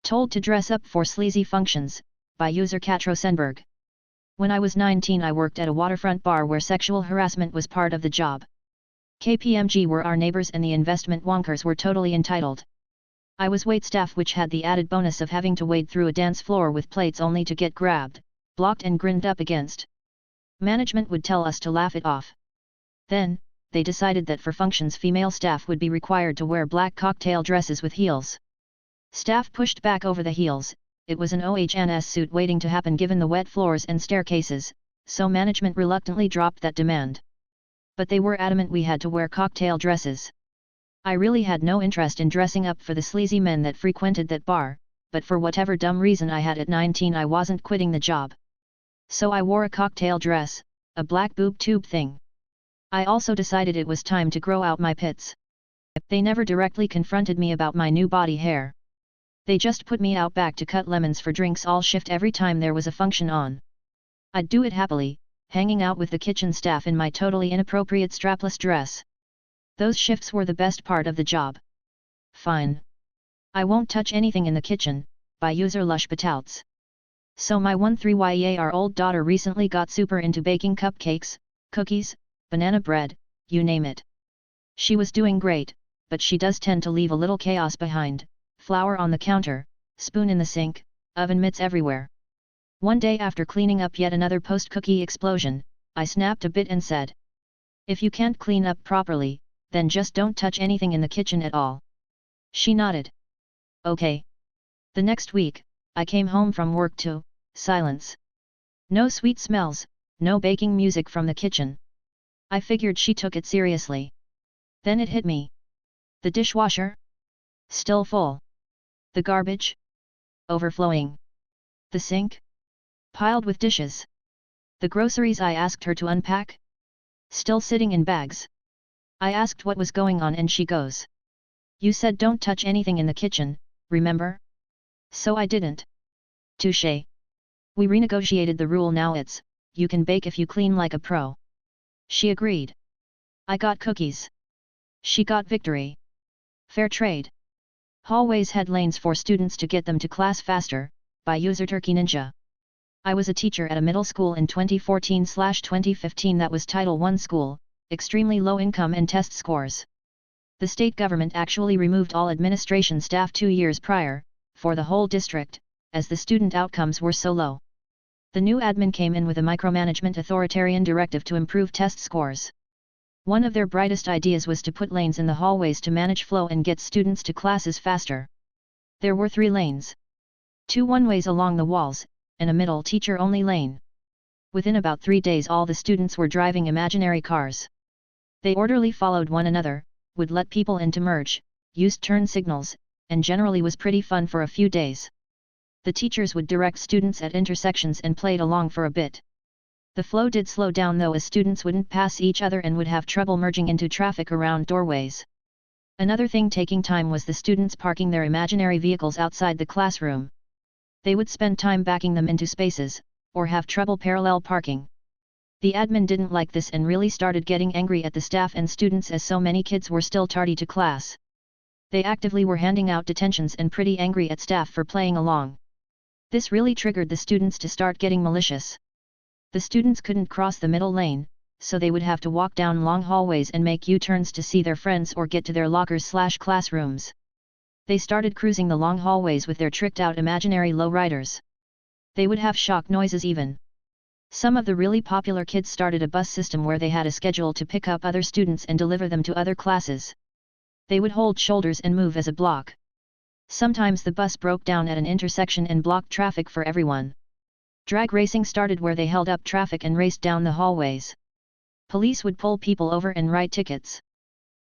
Told to dress up for sleazy functions, by user Kat Rosenberg. When I was 19 I worked at a waterfront bar where sexual harassment was part of the job. KPMG were our neighbors and the investment wonkers were totally entitled. I was waitstaff, which had the added bonus of having to wade through a dance floor with plates only to get grabbed, blocked and grinned up against. Management would tell us to laugh it off. Then, they decided that for functions female staff would be required to wear black cocktail dresses with heels. Staff pushed back over the heels. It was an OHS suit waiting to happen given the wet floors and staircases, so management reluctantly dropped that demand. But they were adamant we had to wear cocktail dresses. I really had no interest in dressing up for the sleazy men that frequented that bar, but for whatever dumb reason I had at 19 I wasn't quitting the job. So I wore a cocktail dress, a black boob tube thing. I also decided it was time to grow out my pits. They never directly confronted me about my new body hair. They just put me out back to cut lemons for drinks all shift every time there was a function on. I'd do it happily, hanging out with the kitchen staff in my totally inappropriate strapless dress. Those shifts were the best part of the job. Fine. I won't touch anything in the kitchen, by user Lush Patouts. So my 13-year-old daughter recently got super into baking cupcakes, cookies, banana bread, you name it. She was doing great, but she does tend to leave a little chaos behind. Flour on the counter, spoon in the sink, oven mitts everywhere. One day after cleaning up yet another post-cookie explosion, I snapped a bit and said, "If you can't clean up properly, then just don't touch anything in the kitchen at all." She nodded. Okay. The next week, I came home from work to silence. No sweet smells, no baking music from the kitchen. I figured she took it seriously. Then it hit me. The dishwasher? Still full. The garbage? Overflowing. The sink? Piled with dishes. The groceries I asked her to unpack? Still sitting in bags. I asked what was going on and she goes, "You said don't touch anything in the kitchen, remember? So I didn't." Touché. We renegotiated the rule, now it's, you can bake if you clean like a pro. She agreed. I got cookies. She got victory. Fair trade. Hallways had lanes for students to get them to class faster, by user Turkey Ninja. I was a teacher at a middle school in 2014/2015 that was Title I school, extremely low income and test scores. The state government actually removed all administration staff 2 years prior, for the whole district, as the student outcomes were so low. The new admin came in with a micromanagement authoritarian directive to improve test scores. One of their brightest ideas was to put lanes in the hallways to manage flow and get students to classes faster. There were 3 lanes. 2 one-ways along the walls, and a middle teacher-only lane. Within about 3 days all the students were driving imaginary cars. They orderly followed one another, would let people in to merge, used turn signals, and generally was pretty fun for a few days. The teachers would direct students at intersections and played along for a bit. The flow did slow down though, as students wouldn't pass each other and would have trouble merging into traffic around doorways. Another thing taking time was the students parking their imaginary vehicles outside the classroom. They would spend time backing them into spaces, or have trouble parallel parking. The admin didn't like this and really started getting angry at the staff and students as so many kids were still tardy to class. They actively were handing out detentions and pretty angry at staff for playing along. This really triggered the students to start getting malicious. The students couldn't cross the middle lane, so they would have to walk down long hallways and make U-turns to see their friends or get to their lockers/classrooms. They started cruising the long hallways with their tricked-out imaginary lowriders. They would have shock noises even. Some of the really popular kids started a bus system where they had a schedule to pick up other students and deliver them to other classes. They would hold shoulders and move as a block. Sometimes the bus broke down at an intersection and blocked traffic for everyone. Drag racing started where they held up traffic and raced down the hallways. Police would pull people over and write tickets.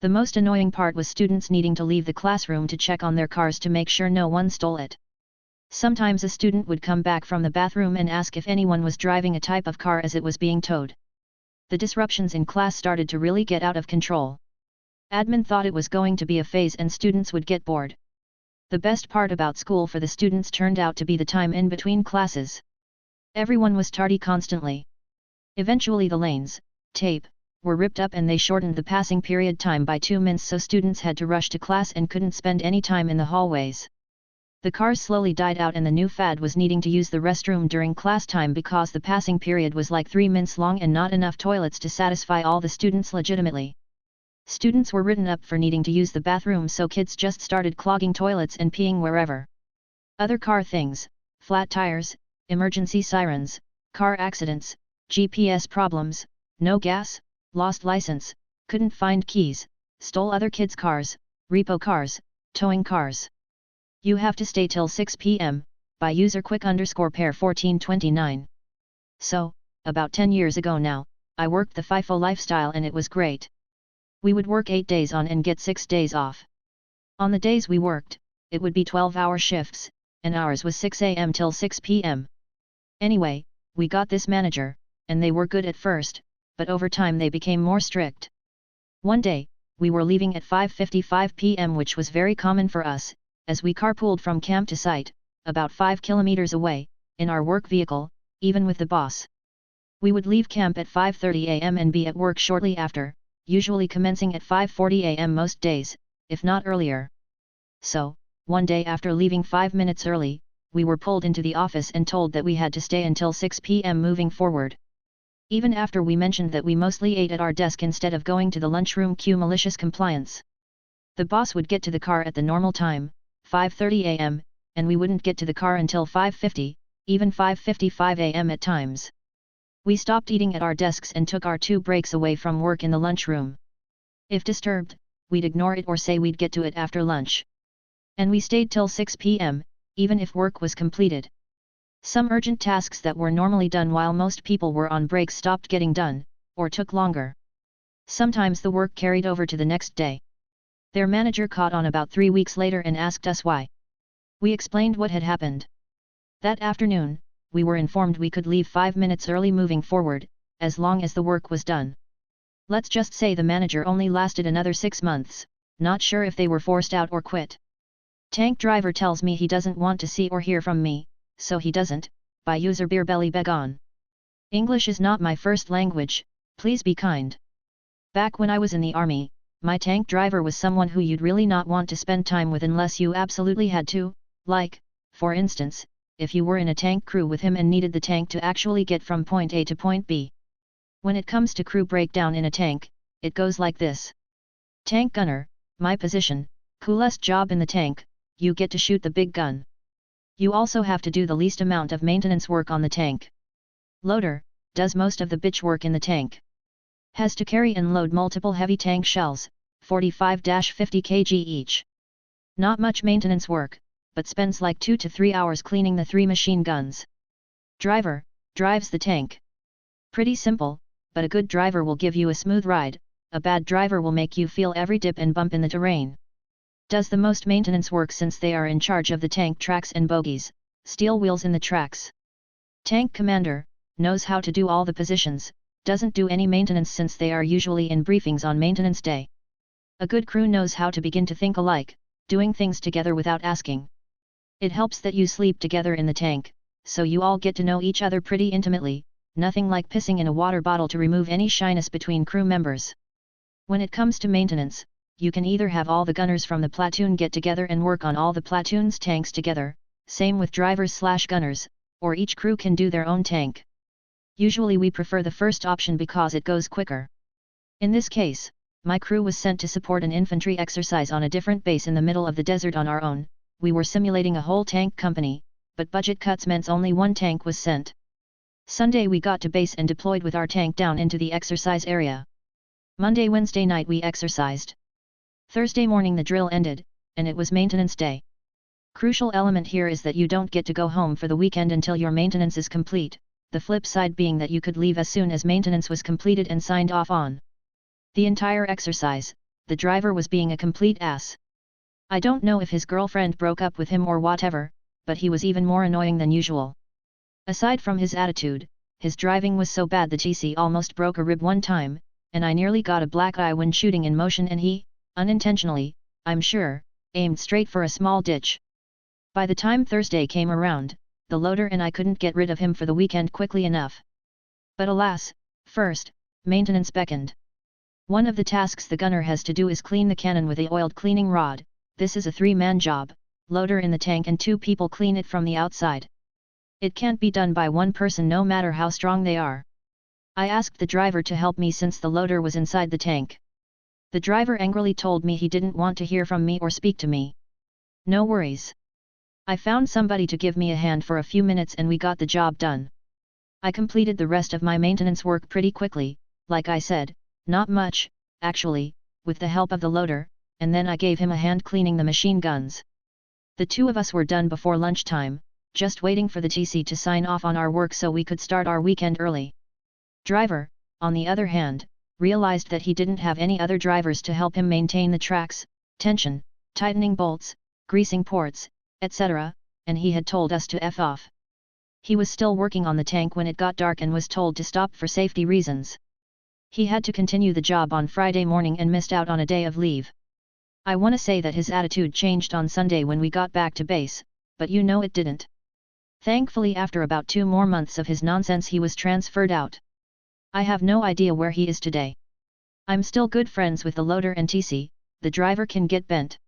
The most annoying part was students needing to leave the classroom to check on their cars to make sure no one stole it. Sometimes a student would come back from the bathroom and ask if anyone was driving a type of car as it was being towed. The disruptions in class started to really get out of control. Admin thought it was going to be a phase and students would get bored. The best part about school for the students turned out to be the time in between classes. Everyone was tardy constantly. Eventually the lanes, tape, were ripped up and they shortened the passing period time by 2 minutes, so students had to rush to class and couldn't spend any time in the hallways. The cars slowly died out and the new fad was needing to use the restroom during class time because the passing period was like 3 minutes long and not enough toilets to satisfy all the students legitimately. Students were written up for needing to use the bathroom, so kids just started clogging toilets and peeing wherever. Other car things: flat tires, emergency sirens, car accidents, GPS problems, no gas, lost license, couldn't find keys, stole other kids' cars, repo cars, towing cars. You have to stay till 6 p.m. by user quick_pair 1429. So, about 10 years ago now, I worked the FIFO lifestyle and it was great. We would work 8 days on and get 6 days off. On the days we worked, it would be 12-hour shifts, and ours was 6 a.m. till 6 p.m. Anyway, we got this manager, and they were good at first, but over time they became more strict. One day, we were leaving at 5:55 p.m., which was very common for us, as we carpooled from camp to site, about 5 kilometers away, in our work vehicle, even with the boss. We would leave camp at 5:30 a.m. and be at work shortly after, usually commencing at 5:40 a.m. most days, if not earlier. So, one day after leaving 5 minutes early, we were pulled into the office and told that we had to stay until 6 p.m. moving forward. Even after we mentioned that we mostly ate at our desk instead of going to the lunchroom. Cue malicious compliance. The boss would get to the car at the normal time, 5:30 a.m., and we wouldn't get to the car until 5:50, even 5:55 a.m. at times. We stopped eating at our desks and took our 2 breaks away from work in the lunchroom. If disturbed, we'd ignore it or say we'd get to it after lunch. And we stayed till 6 p.m., even if work was completed. Some urgent tasks that were normally done while most people were on break stopped getting done, or took longer. Sometimes the work carried over to the next day. Their manager caught on about 3 weeks later and asked us why. We explained what had happened. That afternoon, we were informed we could leave 5 minutes early moving forward, as long as the work was done. Let's just say the manager only lasted another 6 months, not sure if they were forced out or quit. Tank driver tells me he doesn't want to see or hear from me, so he doesn't, by user beer belly beg on. English is not my first language, please be kind. Back when I was in the army, my tank driver was someone who you'd really not want to spend time with unless you absolutely had to, like, for instance, if you were in a tank crew with him and needed the tank to actually get from point A to point B. When it comes to crew breakdown in a tank, it goes like this. Tank gunner, my position, coolest job in the tank, you get to shoot the big gun. You also have to do the least amount of maintenance work on the tank. Loader, does most of the bitch work in the tank. Has to carry and load multiple heavy tank shells, 45-50 kg each. Not much maintenance work, but spends like 2 to 3 hours cleaning the 3 machine guns. Driver, drives the tank. Pretty simple, but a good driver will give you a smooth ride, a bad driver will make you feel every dip and bump in the terrain. Does the most maintenance work since they are in charge of the tank tracks and bogies, steel wheels in the tracks. Tank commander, knows how to do all the positions, doesn't do any maintenance since they are usually in briefings on maintenance day. A good crew knows how to begin to think alike, doing things together without asking. It helps that you sleep together in the tank, so you all get to know each other pretty intimately, nothing like pissing in a water bottle to remove any shyness between crew members. When it comes to maintenance, you can either have all the gunners from the platoon get together and work on all the platoon's tanks together, same with drivers/gunners, or each crew can do their own tank. Usually we prefer the first option because it goes quicker. In this case, my crew was sent to support an infantry exercise on a different base in the middle of the desert on our own. We were simulating a whole tank company, but budget cuts meant only one tank was sent. Sunday we got to base and deployed with our tank down into the exercise area. Monday, Wednesday night we exercised. Thursday morning the drill ended, and it was maintenance day. Crucial element here is that you don't get to go home for the weekend until your maintenance is complete, the flip side being that you could leave as soon as maintenance was completed and signed off on. The entire exercise, the driver was being a complete ass. I don't know if his girlfriend broke up with him or whatever, but he was even more annoying than usual. Aside from his attitude, his driving was so bad that TC almost broke a rib one time, and I nearly got a black eye when shooting in motion and he, unintentionally, I'm sure, aimed straight for a small ditch. By the time Thursday came around, the loader and I couldn't get rid of him for the weekend quickly enough. But alas, first, maintenance beckoned. One of the tasks the gunner has to do is clean the cannon with a oiled cleaning rod. This is a 3-man job, loader in the tank and 2 people clean it from the outside. It can't be done by one person no matter how strong they are. I asked the driver to help me since the loader was inside the tank. The driver angrily told me he didn't want to hear from me or speak to me. No worries. I found somebody to give me a hand for a few minutes and we got the job done. I completed the rest of my maintenance work pretty quickly, like I said, not much, actually, with the help of the loader, and then I gave him a hand cleaning the machine guns. The 2 of us were done before lunchtime, just waiting for the TC to sign off on our work so we could start our weekend early. Driver, on the other hand, realized that he didn't have any other drivers to help him maintain the tracks, tension, tightening bolts, greasing ports, etc., and he had told us to F off. He was still working on the tank when it got dark and was told to stop for safety reasons. He had to continue the job on Friday morning and missed out on a day of leave. I wanna say that his attitude changed on Sunday when we got back to base, but you know it didn't. Thankfully after about 2 more months of his nonsense he was transferred out. I have no idea where he is today. I'm still good friends with the loader and TC, the driver can get bent.